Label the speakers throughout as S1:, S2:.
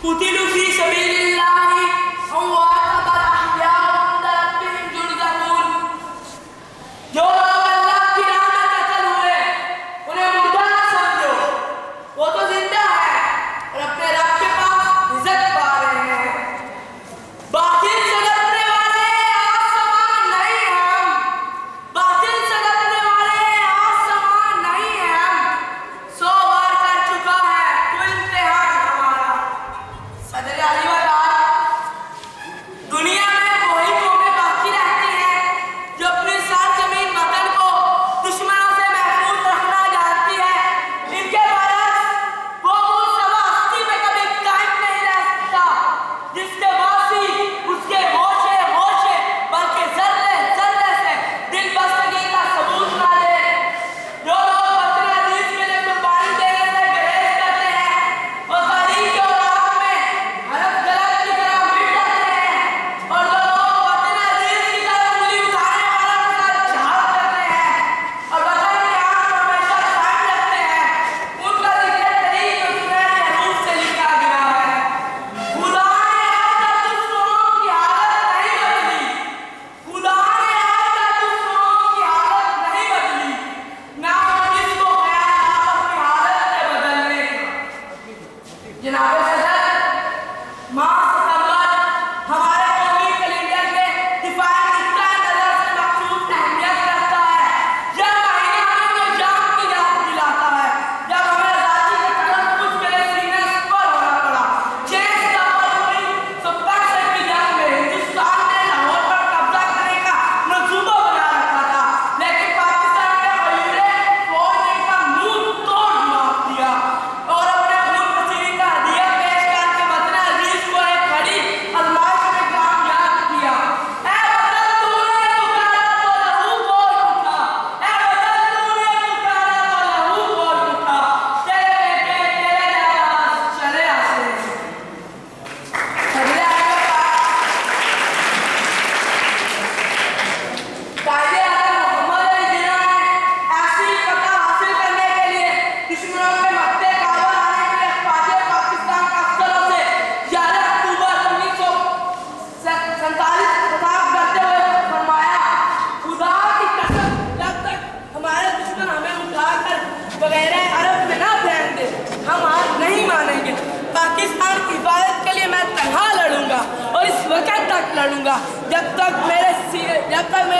S1: قتلوا في سبيل الله أموات بل أحياء عند ربهم يرزقون. جو لوگ اللہ کی راہ میں قتل ہوئے انہیں مردہ نہ سمجھو، وہ تو زندہ ہے اور اپنے رب کے پاس عزت پا رہے ہیں. باطل سے لڑنے والے آسمان نہیں ہیں ہم، باطل سے لڑنے والے آسمان نہیں ہیں ہم. 100 بار کر چکا ہے تو امتحان ہمارا. صدر علی وقار، دنیا میں وہی قومیں باقی رہتی ہیں جو اپنی سرزمین وطن کو دشمنوں سے محفوظ رکھنا جانتی ہے. ان کے برعکس وہ ملک سوا ہستی میں کبھی قائم نہیں رہ سکتا جس کے باسی اس کے ہوشے ہوشے بلکہ ذرے ذرے سے دل بستگی کا ثبوت نہ دے. جو لوگ وطن عزیز کے لیے قربانی دینے سے گریز کرتے ہیں اور تاریخ کے اوراق میں حرف غلط کی طرح مٹ جاتے ہیں، اور جو لوگ وطن عزیز کی طرف انگلی اٹھانے والا کے ساتھ جھاڑ کرتے ہیں اور وطن کے آن کو ہمیشہ قائم رکھتے ہیں، ان کا ذکر تحریر و سنہرے حروف سے لکھا گیا ہے. خدا نے آج تک اس قوم کی حالت نہیں بدلی، خدا نے آج تک اس قوم کی حالت نہیں بدلی، نہ وہ جس کو خیال تھا اپنی حالت کے بدلنے کا. جناب صدر، ماہ ستمبر ہمارے قومی کیلنڈر کے دفاعی نقطۂ نظر سے مخصوص اہمیت رکھتا ہے. یہ مہینہ ہمیں وہ جنگ کی یاد دلاتا ہے جب ہمیں آزادی کے تلفظ کے لیے سینے سپر ہونا پڑا. 6 ستمبر 1965 کی جنگ میں ہندوستان نے لاہور پر قبضہ کرنے کا منصوبہ بنا رکھا تھا، لیکن پاکستان کے غیور فوج نے اس کا منہ توڑ جواب دیا اور اپنے خون پسینے کا ہدیہ پیش کر کے وطن عزیز کو ایک بڑی آزمائش میں کامیاب کیا. اے وطن تو نے پکارا تو لہو بول اٹھا، اے وطن تو نے پکارا تو لہو بول اٹھا، تیرے بیٹے تیرے جواز چلے آسے. صدر اعظم قائد اعظم محمد علی جناح نے ایسی فتح حاصل کرنے کے لیے دشمنوں کے مقتے کعبہ لانے کے لیے خواجہ پاکستان کے افسروں سے 11 اکتوبر 1947 خطاب کرتے ہوئے فرمایا، خدا کی قسم جب تک ہمارے دشمن ہمیں اٹھا کر بغیر عرب میں نہ پھینک دے ہم ہار نہیں مانیں گے. پاکستان کی حفاظت کے لیے میں تنہا لڑوں گا اور اس وقت تک لڑوں گا جب تک میرے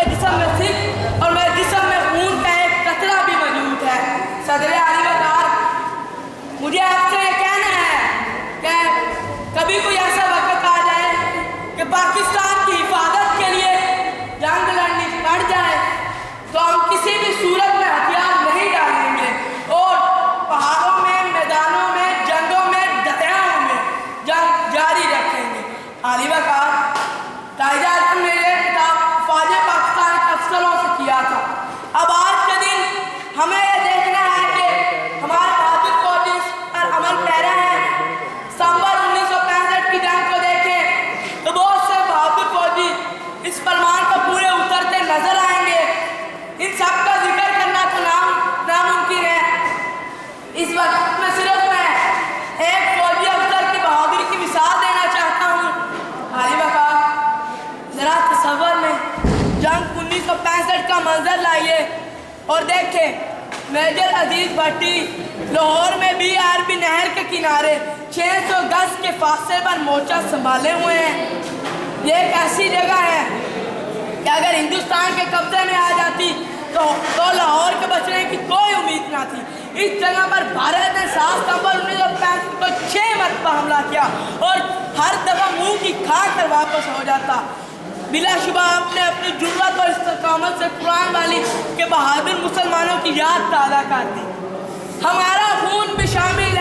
S1: جسم میں سکھ اور میرے جسم میں خون کا ایک قطرہ بھی موجود ہے. صدر علی وقار، مجھے آپ سے یہ کہنا ہے کہ کبھی کوئی ایسا وقت آ جائے کہ پاکستان کی حفاظت کے لیے جنگ لڑنی پڑ جائے تو ہم کسی بھی صورت میں ہتھیار نہیں ڈالیں گے اور پہاڑوں میں، میدانوں میں، جنگوں میں، دریاؤں میں جنگ جاری رکھیں گے. علی وقار، قائد اعظم نے یہ خطاب فوج پاکستان کے افسروں سے کیا تھا. اب آج کے دن ہمیں یہ دیکھنا ہے کہ ہمارے بہادر فوجی اس پر عمل پیرا ہے. ستمبر 1965 کی جنگ کو دیکھیں تو بہت سے بہادر فوجی اس فرمان کو پورے اترتے نظر آئیں گے. ان سب کا ذکر کرنا تو ناممکن ہے. اس وقت میں صرف میں ایک فوجی افسر کی بہادری کی مثال دینا چاہتا ہوں. علی وقار، ذرا تصور میں جنگ 1965 کا منظر لائیے اور دیکھیں میجر عزیز بھٹی لاہور میں بھی عربی نہر کے کنارے 600 گز کے فاصلے پر مورچہ سنبھالے ہوئے ہیں. یہ ایک ایسی جگہ ہے کہ اگر ہندوستان کے قبضے میں آ جاتی تو لاہور کے بچنے کی کوئی امید نہ تھی. اس جگہ پر بھارت نے 7 ستمبر 1965 کو 6 مرتبہ حملہ کیا اور ہر دفعہ منہ کی کھا کر واپس ہو جاتا. بلا شبہ آپ نے اپنی جرأت اور استقامت سے قرآن والی کے بہادر مسلمانوں کی یاد تازہ کر دی. ہمارا خون بھی شامل